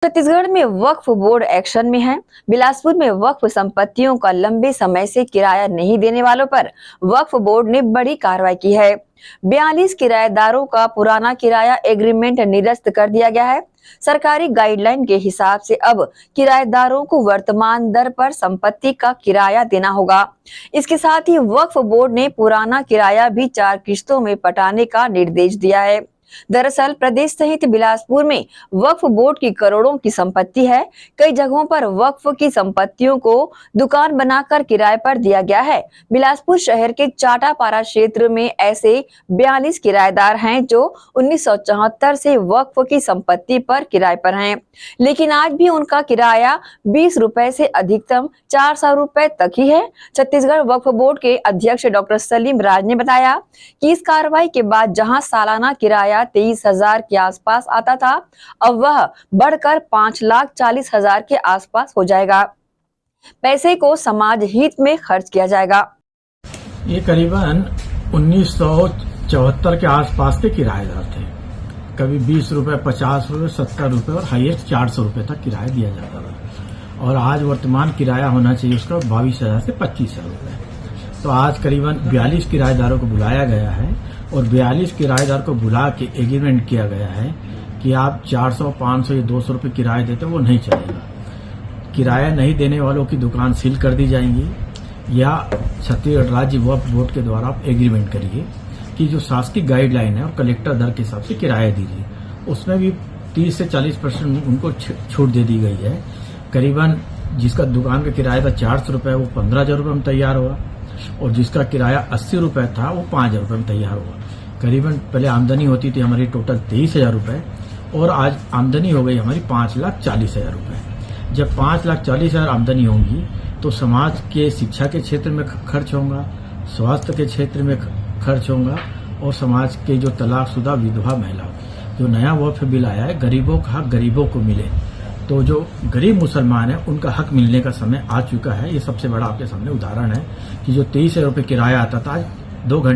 छत्तीसगढ़ में वक्फ board action में है। बिलासपुर में वक्फ संपत्तियों का लंबे समय से किराया नहीं देने वालों पर वक्फ बोर्ड ने बड़ी कार्रवाई की है। 42 किराएदारों का पुराना किराया एग्रीमेंट निरस्त कर दिया गया है। सरकारी गाइडलाइन के हिसाब से अब किराएदारों को वर्तमान दर पर संपत्ति का किराया देना होगा। इसके साथ ही वक्फ बोर्ड ने पुराना किराया भी 4 किस्तों में पटाने का निर्देश दिया है। दरअसल प्रदेश सहित बिलासपुर में वक्फ बोर्ड की करोड़ों की संपत्ति है। कई जगहों पर वक्फ की संपत्तियों को दुकान बनाकर किराए पर दिया गया है। बिलासपुर शहर के चाटापारा क्षेत्र में ऐसे 42 किराएदार हैं जो 1974 से वक्फ की संपत्ति पर किराए पर हैं, लेकिन आज भी उनका किराया 20 रुपए से अधिकतम 400 रुपए तक ही है। छत्तीसगढ़ वक्फ बोर्ड के अध्यक्ष डॉक्टर सलीम राज ने बताया कि इस कार्रवाई के बाद जहां सालाना किराया 23,000 के आसपास आता था, अब वह बढ़कर 5,40,000 के आसपास हो जाएगा। पैसे को समाज हित में खर्च किया जाएगा। ये करीबन 1974 के आसपास के किराएदार थे। कभी 20 रुपए, 50 रुपए, 70 रुपए और हाईएस्ट 400 रुपए तक किराया दिया जाता था। और आज वर्तमान किराया होना चाहिए उसका 22,000 से 25,000 रुपए। तो आज करीबन 42 किराएदारों को बुलाया गया है और 42 किराएदार को बुला के एग्रीमेंट किया गया है कि आप 400, 500 या 200 रुपए किराया देते वो नहीं चलेगा। किराया नहीं देने वालों की दुकान सील कर दी जाएंगी या छत्तीसगढ़ राज्य वक्फ बोर्ड के द्वारा आप एग्रीमेंट करिए कि जो शासकीय गाइडलाइन है और कलेक्टर दर के हिसाब से किराया दीजिए। उसमें भी 30 से 40% उनको छूट दे दी गई है। करीबन जिसका दुकान का किराया था 400 रुपए वो 15,000 रुपए में तैयार हुआ और जिसका किराया 80 रुपए था वो 5,000 रुपए में तैयार हुआ। करीबन पहले आमदनी होती थी हमारी टोटल 23,000 रुपए और आज आमदनी हो गई हमारी 5,40,000 रुपए। जब 5,40,000 आमदनी होगी तो समाज के शिक्षा के क्षेत्र में खर्च होगा, स्वास्थ्य के क्षेत्र में खर्च होगा और समाज के जो तलाकशुदा विधवा महिला जो नया वक्फ बिल आया है, गरीबों का हक गरीबों को मिले, तो जो गरीब मुसलमान है उनका हक मिलने का समय आ चुका है। ये सबसे बड़ा आपके सामने उदाहरण है कि जो 23,000 रुपए किराया आता था आज 2 घंटे